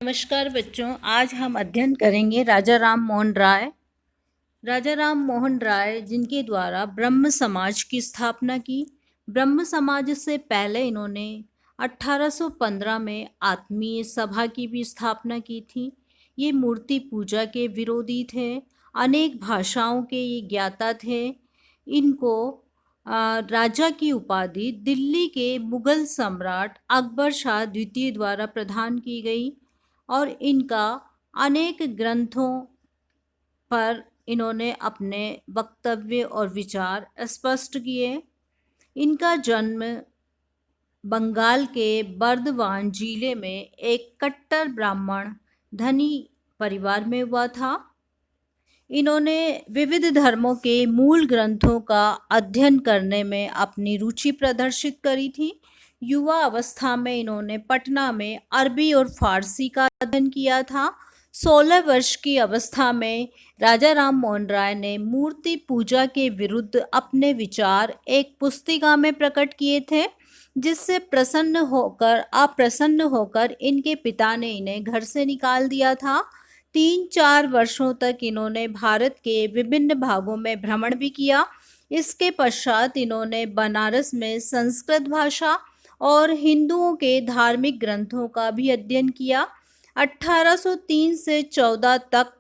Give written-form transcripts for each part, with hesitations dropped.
नमस्कार बच्चों, आज हम अध्ययन करेंगे राजा राम मोहन राय। राजा राम मोहन राय जिनके द्वारा ब्रह्म समाज की स्थापना की। ब्रह्म समाज से पहले इन्होंने 1815 में आत्मीय सभा की भी स्थापना की थी। ये मूर्ति पूजा के विरोधी थे, अनेक भाषाओं के ये ज्ञाता थे। इनको राजा की उपाधि दिल्ली के मुगल सम्राट अकबर शाह द्वितीय द्वारा प्रदान की गई और इनका अनेक ग्रंथों पर इन्होंने अपने वक्तव्य और विचार स्पष्ट किए। इनका जन्म बंगाल के बर्दवान जिले में एक कट्टर ब्राह्मण धनी परिवार में हुआ था। इन्होंने विविध धर्मों के मूल ग्रंथों का अध्ययन करने में अपनी रुचि प्रदर्शित करी थी। युवा अवस्था में इन्होंने पटना में अरबी और फारसी का अध्ययन किया था। 16 वर्ष की अवस्था में राजा राम मोहन राय ने मूर्ति पूजा के विरुद्ध अपने विचार एक पुस्तिका में प्रकट किए थे, जिससे अप्रसन्न होकर इनके पिता ने इन्हें घर से निकाल दिया था। 3-4 वर्षों तक इन्होंने भारत के विभिन्न भागों में भ्रमण भी किया। इसके पश्चात इन्होंने बनारस में संस्कृत भाषा और हिंदुओं के धार्मिक ग्रंथों का भी अध्ययन किया। 1803 से 14 तक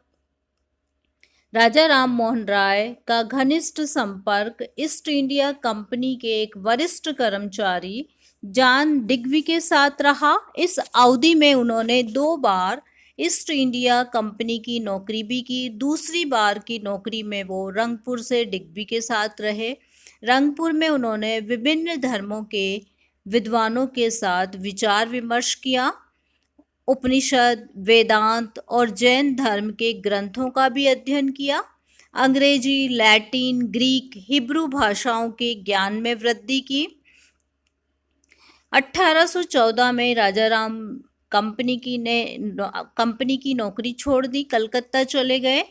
राजा राम मोहन राय का घनिष्ठ संपर्क ईस्ट इंडिया कंपनी के एक वरिष्ठ कर्मचारी जॉन डिग्बी के साथ रहा। इस अवधि में उन्होंने 2 बार ईस्ट इंडिया कंपनी की नौकरी भी की। दूसरी बार की नौकरी में वो रंगपुर से डिग्बी के साथ रहे। रंगपुर में उन्होंने विभिन्न धर्मों के विद्वानों के साथ विचार विमर्श किया। उपनिषद, वेदांत और जैन धर्म के ग्रंथों का भी अध्ययन किया। अंग्रेजी, लैटिन, ग्रीक, हिब्रू भाषाओं के ज्ञान में वृद्धि की। 1814 में राजा राम कंपनी की नौकरी छोड़ दी, कलकत्ता चले गए।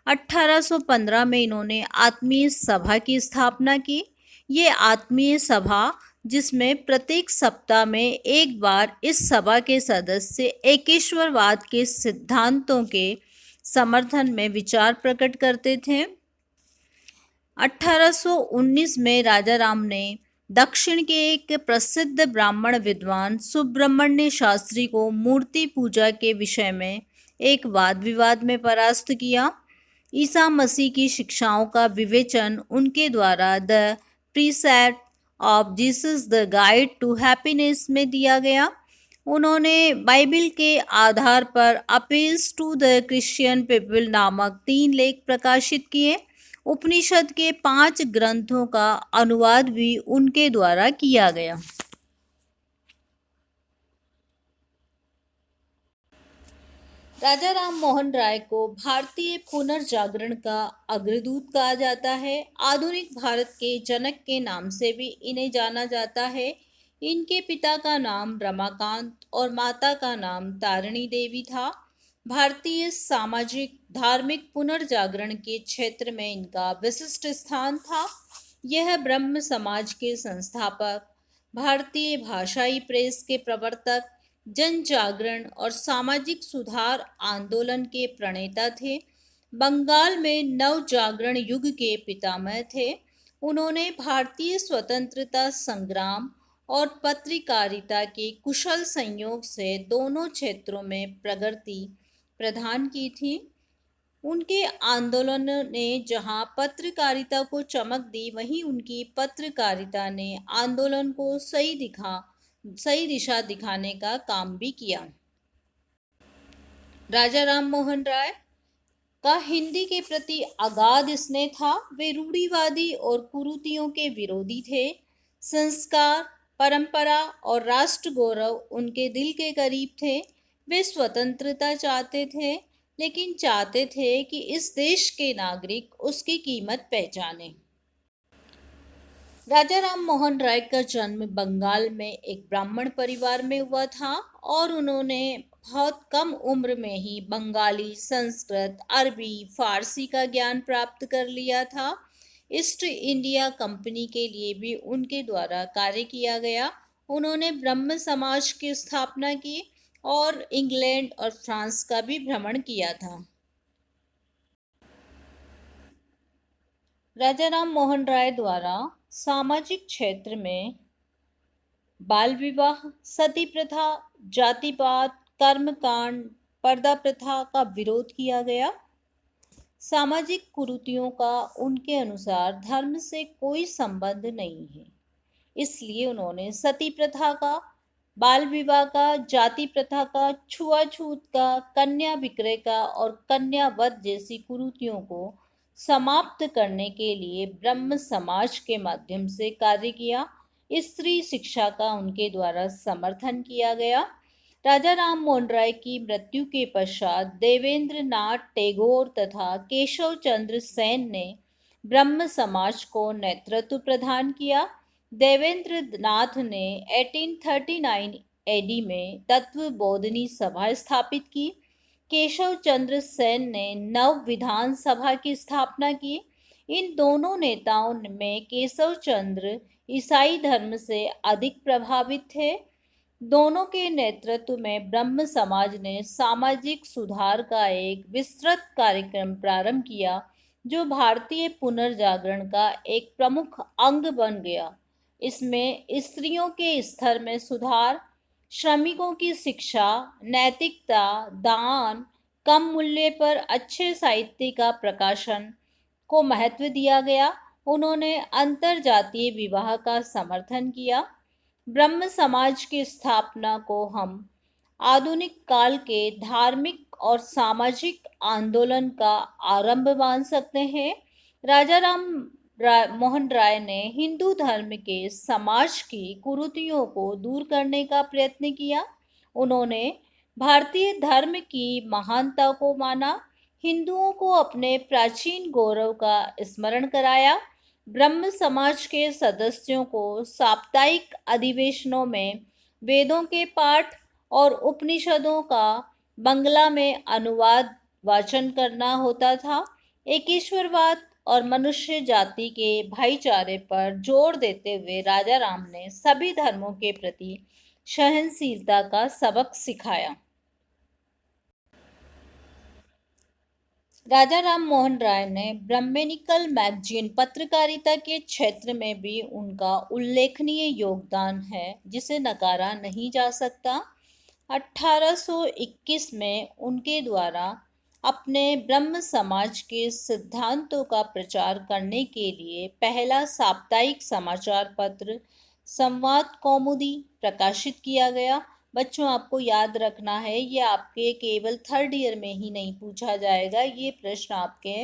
1815 में इन्होंने आत्मीय सभा की स्थापना की। ये आत्मीय सभा, जिसमें प्रत्येक सप्ताह में एक बार इस सभा के सदस्य एकेश्वरवाद के सिद्धांतों के समर्थन में विचार प्रकट करते थे। 1819 में राजा राम ने दक्षिण के एक प्रसिद्ध ब्राह्मण विद्वान सुब्रमण्य शास्त्री को मूर्ति पूजा के विषय में एक वाद विवाद में परास्त किया। ईसा मसीह की शिक्षाओं का विवेचन उनके द्वारा the precept of Jesus the guide to happiness में दिया गया। उन्होंने बाइबिल के आधार पर appeals to the Christian people नामक 3 लेख प्रकाशित किए। उपनिषद के 5 ग्रंथों का अनुवाद भी उनके द्वारा किया गया। राजा राम मोहन राय को भारतीय पुनर्जागरण का अग्रदूत कहा जाता है। आधुनिक भारत के जनक के नाम से भी इन्हें जाना जाता है। इनके पिता का नाम रमाकांत और माता का नाम तारिणी देवी था। भारतीय सामाजिक धार्मिक पुनर्जागरण के क्षेत्र में इनका विशिष्ट स्थान था। यह ब्रह्म समाज के संस्थापक, भारतीय भाषाई प्रेस के प्रवर्तक, जन जागरण और सामाजिक सुधार आंदोलन के प्रणेता थे। बंगाल में नव जागरण युग के पितामह थे। उन्होंने भारतीय स्वतंत्रता संग्राम और पत्रकारिता के कुशल संयोग से दोनों क्षेत्रों में प्रगति प्रदान की थी। उनके आंदोलन ने जहां पत्रकारिता को चमक दी, वहीं उनकी पत्रकारिता ने आंदोलन को सही दिशा दिखाने का काम भी किया। राजा राम मोहन राय का हिंदी के प्रति अगाध स्नेह था। वे रूढ़िवादी और कुरीतियों के विरोधी थे। संस्कार, परंपरा और राष्ट्र गौरव उनके दिल के करीब थे। वे स्वतंत्रता चाहते थे, लेकिन चाहते थे कि इस देश के नागरिक उसकी कीमत पहचानें। राजा राम मोहन राय का जन्म बंगाल में एक ब्राह्मण परिवार में हुआ था और उन्होंने बहुत कम उम्र में ही बंगाली, संस्कृत, अरबी, फारसी का ज्ञान प्राप्त कर लिया था। ईस्ट इंडिया कंपनी के लिए भी उनके द्वारा कार्य किया गया। उन्होंने ब्रह्म समाज की स्थापना की और इंग्लैंड और फ्रांस का भी भ्रमण किया था। राजा राम मोहन राय द्वारा सामाजिक क्षेत्र में बाल विवाह, सती प्रथा, जातिवाद, कर्मकांड, पर्दा प्रथा का विरोध किया गया। सामाजिक कुरीतियों का उनके अनुसार धर्म से कोई संबंध नहीं है, इसलिए उन्होंने सती प्रथा का, बाल विवाह का, जाति प्रथा का, छुआछूत का, कन्या विक्रय का और कन्या वध जैसी कुरीतियों को समाप्त करने के लिए ब्रह्म समाज के माध्यम से कार्य किया। स्त्री शिक्षा का उनके द्वारा समर्थन किया गया। राजा राम मोहन राय की मृत्यु के पश्चात देवेंद्र नाथ टैगोर तथा केशव चंद्र सेन ने ब्रह्म समाज को नेतृत्व प्रदान किया। देवेंद्र नाथ ने 1839 एडी में तत्व बोधनी सभा स्थापित की। केशव चंद्र सेन ने नव विधान सभा की स्थापना की। इन दोनों नेताओं में केशव चंद्र ईसाई धर्म से अधिक प्रभावित थे। दोनों के नेतृत्व में ब्रह्म समाज ने सामाजिक सुधार का एक विस्तृत कार्यक्रम प्रारंभ किया, जो भारतीय पुनर्जागरण का एक प्रमुख अंग बन गया। इसमें स्त्रियों के स्तर में सुधार, श्रमिकों की शिक्षा, नैतिकता, दान, कम मूल्य पर अच्छे साहित्य का प्रकाशन को महत्व दिया गया। उन्होंने अंतरजातीय विवाह का समर्थन किया। ब्रह्म समाज की स्थापना को हम आधुनिक काल के धार्मिक और सामाजिक आंदोलन का आरंभ मान सकते हैं। राजा राम मोहन राय ने हिंदू धर्म के समाज की कुरीतियों को दूर करने का प्रयत्न किया। उन्होंने भारतीय धर्म की महानता को माना, हिंदुओं को अपने प्राचीन गौरव का स्मरण कराया। ब्रह्म समाज के सदस्यों को साप्ताहिक अधिवेशनों में वेदों के पाठ और उपनिषदों का बंगला में अनुवाद वाचन करना होता था। एकेश्वरवाद और मनुष्य जाति के भाईचारे पर जोर देते हुए राजा राम ने सभी धर्मों के प्रति सहनशीलता का सबक सिखाया। राजा राम मोहन राय ने ब्रह्मनिकल मैगजीन पत्रकारिता के क्षेत्र में भी उनका उल्लेखनीय योगदान है, जिसे नकारा नहीं जा सकता। 1821 में उनके द्वारा अपने ब्रह्म समाज के सिद्धांतों का प्रचार करने के लिए पहला साप्ताहिक समाचार पत्र संवाद कौमुदी प्रकाशित किया गया। बच्चों, आपको याद रखना है, ये आपके केवल थर्ड ईयर में ही नहीं पूछा जाएगा। ये प्रश्न आपके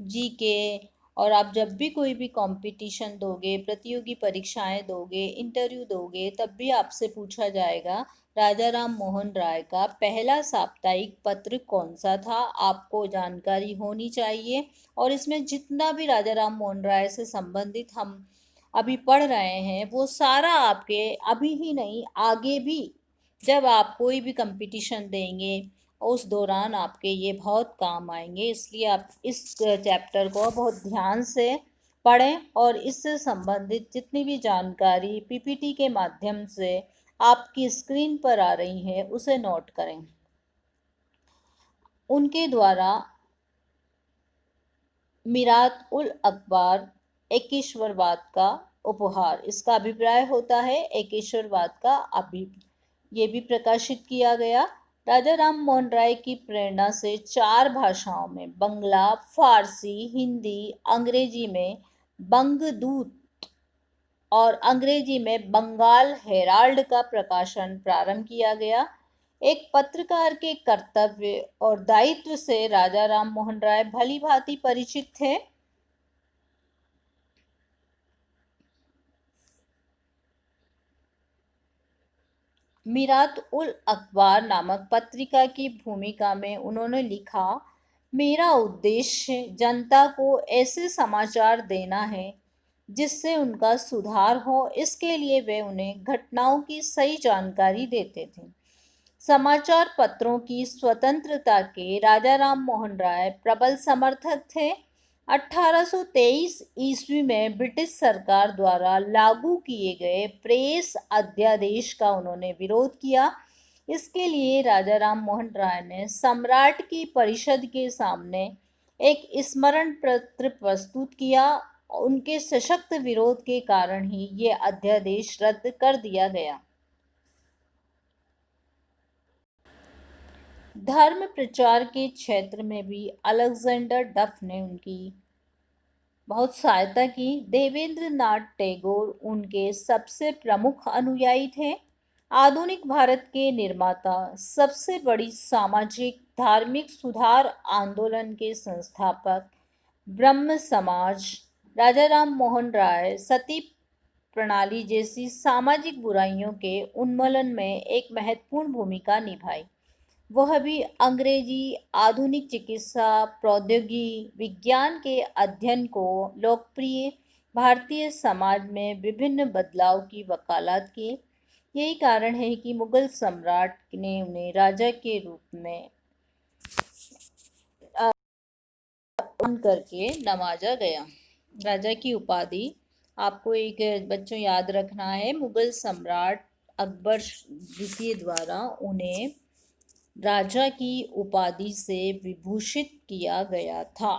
जीके और आप जब भी कोई भी कंपटीशन दोगे, प्रतियोगी परीक्षाएं दोगे, इंटरव्यू दोगे, तब भी आपसे पूछा जाएगा राजा राम मोहन राय का पहला साप्ताहिक पत्र कौन सा था। आपको जानकारी होनी चाहिए। और इसमें जितना भी राजा राम मोहन राय से संबंधित हम अभी पढ़ रहे हैं, वो सारा आपके अभी ही नहीं, आगे भी जब आप कोई भी कंपटीशन देंगे उस दौरान आपके ये बहुत काम आएंगे। इसलिए आप इस चैप्टर को बहुत ध्यान से पढ़ें और इससे संबंधित जितनी भी जानकारी पीपीटी के माध्यम से आपकी स्क्रीन पर आ रही है उसे नोट करें। उनके द्वारा मीरात उल अखबार एकेश्वरवाद का उपहार, इसका अभिप्राय होता है एकेश्वरवाद का ये भी प्रकाशित किया गया। राजा राम मोहन राय की प्रेरणा से 4 भाषाओं में बंगला, फारसी, हिंदी, अंग्रेजी में बंगदूत और अंग्रेजी में बंगाल हेराल्ड का प्रकाशन प्रारंभ किया गया। एक पत्रकार के कर्तव्य और दायित्व से राजा राम मोहन राय भली भांति परिचित थे। मीरात उल अखबार नामक पत्रिका की भूमिका में उन्होंने लिखा, मेरा उद्देश्य जनता को ऐसे समाचार देना है जिससे उनका सुधार हो। इसके लिए वे उन्हें घटनाओं की सही जानकारी देते थे। समाचार पत्रों की स्वतंत्रता के राजा राम मोहन राय प्रबल समर्थक थे। 1823 ईस्वी में ब्रिटिश सरकार द्वारा लागू किए गए प्रेस अध्यादेश का उन्होंने विरोध किया। इसके लिए राजा राम मोहन राय ने सम्राट की परिषद के सामने एक स्मरण पत्र प्रस्तुत किया। उनके सशक्त विरोध के कारण ही ये अध्यादेश रद्द कर दिया गया। धर्म प्रचार के क्षेत्र में भी अलेक्जेंडर डफ ने उनकी बहुत सहायता की। देवेंद्र नाथ टैगोर उनके सबसे प्रमुख अनुयायी थे। आधुनिक भारत के निर्माता, सबसे बड़ी सामाजिक धार्मिक सुधार आंदोलन के संस्थापक, ब्रह्म समाज, राजा राम मोहन राय सती प्रणाली जैसी सामाजिक बुराइयों के उन्मूलन में एक महत्वपूर्ण भूमिका निभाई। वह भी अंग्रेजी आधुनिक चिकित्सा प्रौद्योगिकी विज्ञान के अध्ययन को लोकप्रिय भारतीय समाज में विभिन्न बदलाव की वकालत की। यही कारण है कि मुगल सम्राट ने उन्हें राजा के रूप में करके नवाजा गया। राजा की उपाधि आपको एक बच्चों याद रखना है, मुगल सम्राट अकबर द्वितीय द्वारा उन्हें राजा की उपाधि से विभूषित किया गया था।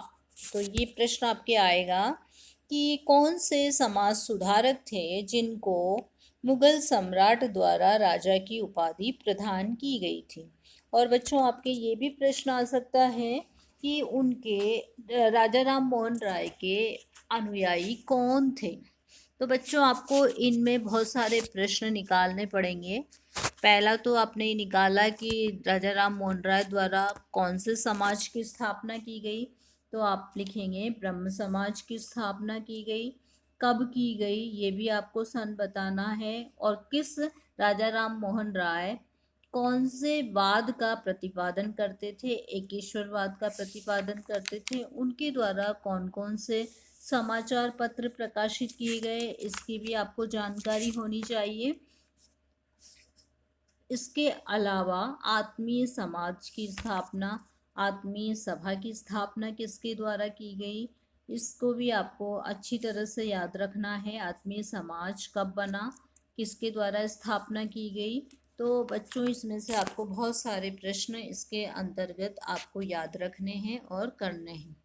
तो ये प्रश्न आपके आएगा कि कौन से समाज सुधारक थे जिनको मुगल सम्राट द्वारा राजा की उपाधि प्रदान की गई थी। और बच्चों आपके ये भी प्रश्न आ सकता है कि उनके राजा राम मोहन राय के अनुयायी कौन थे। तो बच्चों आपको इनमें बहुत सारे प्रश्न निकालने पड़ेंगे। पहला तो आपने निकाला कि राजा राम मोहन राय द्वारा कौन से समाज की स्थापना की गई, तो आप लिखेंगे ब्रह्म समाज की स्थापना की गई। कब की गई ये भी आपको सन बताना है। और किस राजा राम मोहन राय कौन से वाद का प्रतिपादन करते थे, एकेश्वरवाद का प्रतिपादन करते थे। उनके द्वारा कौन कौन से समाचार पत्र प्रकाशित किए गए, इसकी भी आपको जानकारी होनी चाहिए। इसके अलावा आत्मीय समाज की स्थापना, आत्मीय सभा की स्थापना किसके द्वारा की गई, इसको भी आपको अच्छी तरह से याद रखना है। आत्मीय समाज कब बना, किसके द्वारा स्थापना की गई। तो बच्चों इसमें से आपको बहुत सारे प्रश्न इसके अंतर्गत आपको याद रखने हैं और करने हैं।